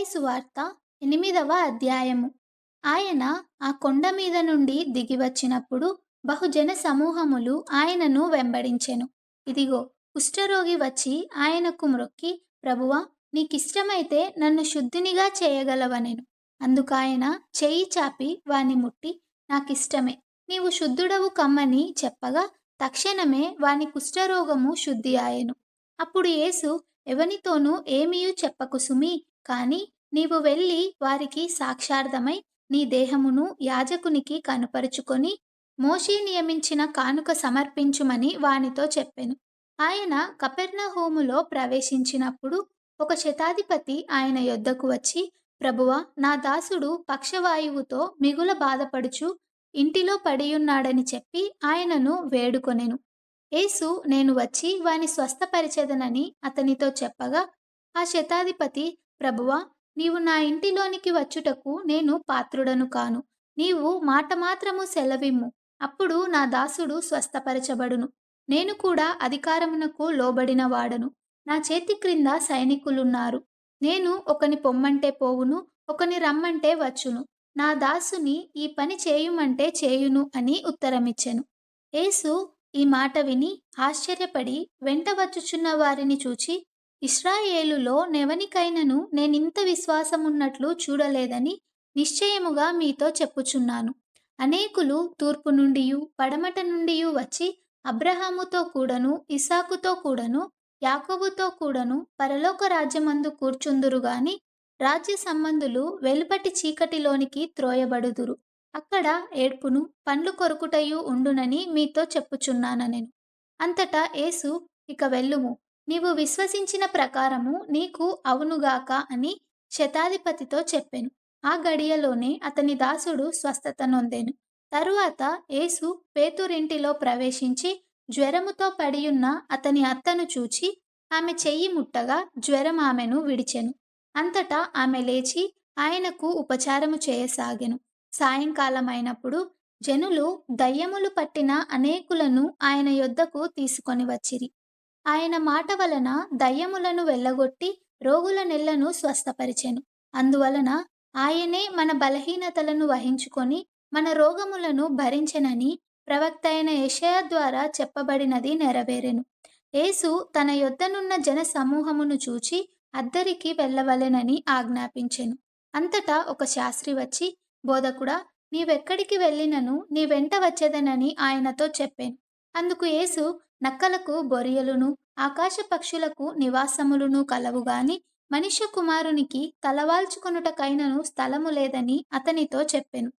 మత్తయి సువార్త 8వ అధ్యాయము. ఆయన ఆ కొండ మీద నుండి దిగివచ్చినప్పుడు బహుజన సమూహములు ఆయనను వెంబడించెను. ఇదిగో, కుష్ఠరోగి వచ్చి ఆయనకు మ్రొక్కి, ప్రభువా, నీకిష్టమైతే నన్ను శుద్ధినిగా చేయగలవనెను. అందుకాయన చెయ్యి చాపి వాని ముట్టి, నాకిష్టమే, నీవు శుద్ధుడవు కమ్మని చెప్పగా తక్షణమే వాని కుష్ఠరోగము శుద్ధి ఆయెను. అప్పుడు యేసు, ఎవనితోనూ ఏమీయూ చెప్పకు సుమీ, కాని నీవు వెళ్ళి వారికి సాక్షార్థమై నీ దేహమును యాజకునికి కనుపరుచుకొని మోషే నియమించిన కానుక సమర్పించుమని వానితో చెప్పెను. ఆయన కపెర్నహూములో ప్రవేశించినప్పుడు ఒక శతాధిపతి ఆయన యొద్దకు వచ్చి, ప్రభువా, నా దాసుడు పక్షవాయువుతో మిగుల బాధపడుచు ఇంటిలో పడియున్నాడని చెప్పి ఆయనను వేడుకొనెను. యేసు, నేను వచ్చి వాని స్వస్థపరిచెదనని అతనితో చెప్పగా, ఆ శతాధిపతి, ప్రభువా, నీవు నా ఇంటిలోనికి వచ్చుటకు నేను పాత్రుడను కాను. నీవు మాట మాత్రము సెలవిమ్ము, అప్పుడు నా దాసుడు స్వస్థపరచబడును. నేను కూడా అధికారమునకు లోబడిన వాడను. నా చేతి క్రింద సైనికులున్నారు. నేను ఒకని పొమ్మంటే పోవును, ఒకని రమ్మంటే వచ్చును. నా దాసుని ఈ పని చేయుమంటే చేయును అని ఉత్తరమిచ్చెను. యేసు ఈ మాట విని ఆశ్చర్యపడి వెంట వచ్చుచున్న వారిని చూచి, ఇశ్రాయేలులో నెవనికైనను నేనింత విశ్వాసమున్నట్లు చూడలేదని నిశ్చయముగా మీతో చెప్పుచున్నాను. అనేకులు తూర్పు నుండియు పడమట నుండియు వచ్చి అబ్రహాముతో కూడను ఇస్సాకుతో కూడను యాకోబుతో కూడను పరలోక రాజ్యమందు కూర్చుందురు గాని రాజ్య సంబంధులు వెలుపటి చీకటిలోనికి త్రోయబడుదురు. అక్కడ ఏడ్పును పండ్లు కొరుకుటయు ఉండునని మీతో చెప్పుచున్నానెను. అంతటా యేసు, ఇక వెళ్ళుము, నీవు విశ్వసించిన ప్రకారము నీకు అవునుగాక అని శతాధిపతితో చెప్పెను. ఆ గడియలోనే అతని దాసుడు స్వస్థత నొందెను. తరువాత యేసు పేతురింటిలో ప్రవేశించి జ్వరముతో పడియున్న అతని అత్తను చూచి ఆమె చెయ్యి ముట్టగా జ్వరం ఆమెను విడిచెను. అంతటా ఆమె లేచి ఆయనకు ఉపచారము చేయసాగెను. సాయంకాలమైనప్పుడు జనులు దయ్యములు పట్టిన అనేకులను ఆయన యొద్దకు తీసుకొని వచ్చిరి. ఆయన మాట వలన దయ్యములను వెళ్ళగొట్టి రోగుల నెల్లను స్వస్థపరిచెను. అందువలన ఆయనే మన బలహీనతలను వహించుకొని మన రోగములను భరించెనని ప్రవక్త అయిన యెషయా ద్వారా చెప్పబడినది నెరవేరెను. యేసు తన యొద్దనున్న జన సమూహమును చూచి అద్దరికి వెళ్ళవలెనని ఆజ్ఞాపించెను. అంతటా ఒక శాస్త్రి వచ్చి, బోధకుడా, నీవెక్కడికి వెళ్ళినను నీ వెంట వచ్చెదనని ఆయనతో చెప్పెను. అందుకు యేసు, నక్కలకు బొరియలును ఆకాశ పక్షులకు నివాసములును కలవు గాని మనుష్య కుమారునికి తలవాల్చుకొనుటకైనను స్థలము లేదని అతనితో చెప్పెను.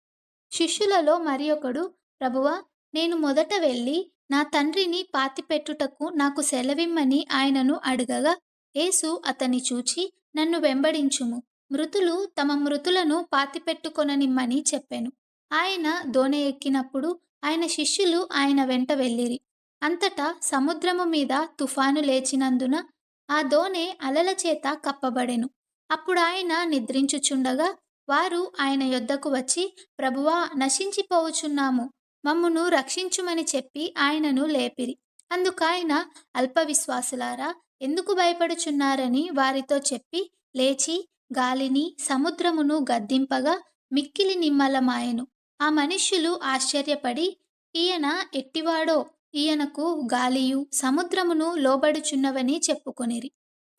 శిష్యులలో మరి ఒకడు, ప్రభువా, నేను మొదట వెళ్ళి నా తండ్రిని పాతిపెట్టుటకు నాకు సెలవిమ్మని ఆయనను అడగగా, యేసు అతన్ని చూచి, నన్ను వెంబడించుము, మృతులు తమ మృతులను పాతిపెట్టుకొననిమ్మని చెప్పెను. ఆయన దోణి ఎక్కినప్పుడు ఆయన శిష్యులు ఆయన వెంట వెళ్ళిరి. అంతటా సముద్రము మీద తుఫాను లేచినందున ఆ దోణి అలల చేత కప్పబడెను. అప్పుడు ఆయన నిద్రించుచుండగా వారు ఆయన యొద్దకు వచ్చి, ప్రభువా, నశించిపోవుచున్నాము, మమ్మును రక్షించుమని చెప్పి ఆయనను లేపిరి. అందుకాయన, అల్ప విశ్వాసులారా, ఎందుకు భయపడుచున్నారని వారితో చెప్పి లేచి గాలిని సముద్రమును గద్దింపగా మిక్కిలి నిమ్మలమాయెను. ఆ మనుష్యులు ఆశ్చర్యపడి, ఈయన ఎట్టివాడో, ఈయనకు గాలియు సముద్రమును లోబడుచున్నవని చెప్పుకొనిరి.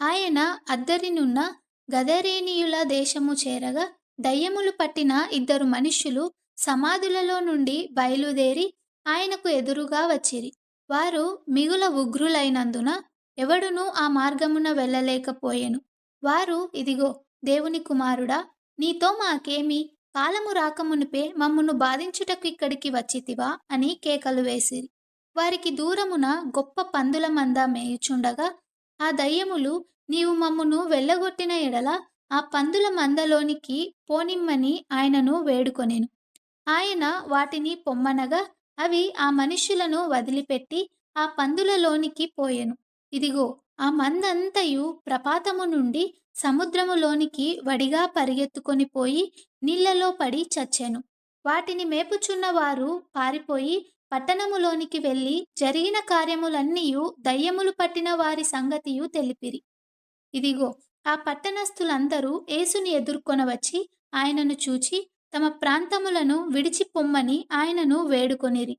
ఆయన అద్దరినున్న గదరేనీయుల దేశము చేరగా దయ్యములు పట్టిన 2 మనుష్యులు సమాధులలో నుండి బయలుదేరి ఆయనకు ఎదురుగా వచ్చిరి. వారు మిగుల ఉగ్రులైనందున ఎవడునూ ఆ మార్గమున వెళ్ళలేకపోయెను. వారు, ఇదిగో, దేవుని కుమారుడా, నీతో మాకేమి? కాలము రాకమునుపే మమ్మును బాధించుటకు ఇక్కడికి వచ్చితివా అని కేకలు వేసిరి. వారికి దూరమున గొప్ప పందుల మంద మేయుచుండగా ఆ దయ్యములు, నీవు మమ్మును వెళ్ళగొట్టిన ఎడల ఆ పందుల మందలోనికి పోనిమ్మని ఆయనను వేడుకొనెను. ఆయన వాటిని పొమ్మనగా అవి ఆ మనుష్యులను వదిలిపెట్టి ఆ పందులలోనికి పోయెను. ఇదిగో, ఆ మందంతయు ప్రపాతము నుండి సముద్రములోనికి వడిగా పరిగెత్తుకొని పోయి నీళ్లలో పడి చచ్చెను. వాటిని మేపుచున్న వారు పారిపోయి పట్టణములోనికి వెళ్ళి జరిగిన కార్యములన్నీయు దయ్యములు పట్టిన వారి సంగతియు తెలిపిరి. ఇదిగో, ఆ పట్టణస్థులందరూ యేసుని ఎదుర్కొనవచ్చి ఆయనను చూచి తమ ప్రాంతములను విడిచి పొమ్మని ఆయనను వేడుకొనిరి.